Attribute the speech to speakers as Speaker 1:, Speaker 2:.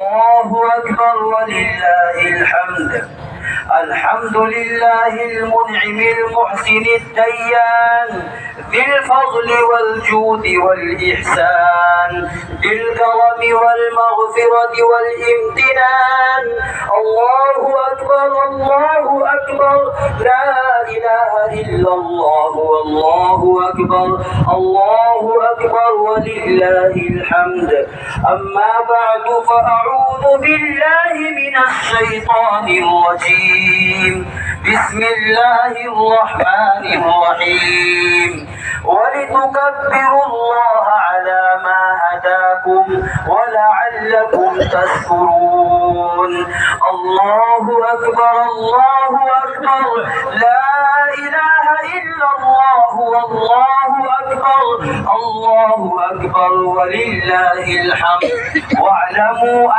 Speaker 1: الله أكبر ولله الحمد. الحمد لله المنعم المحسن الديان ذي الفضل والجود والإحسان بالكرم والمغفرة والامتنان. الله أكبر الله أكبر لا إله إلا الله والله أكبر الله أكبر ولله الحمد. أما بعد فأعوذ بالله من الشيطان الرجيم. بسم الله الرحمن الرحيم. ولتكبروا الله على ما هداكم ولعلكم تشكرون. الله أكبر الله أكبر لا إله إلا الله والله أكبر الله أكبر ولله الحمد. واعلموا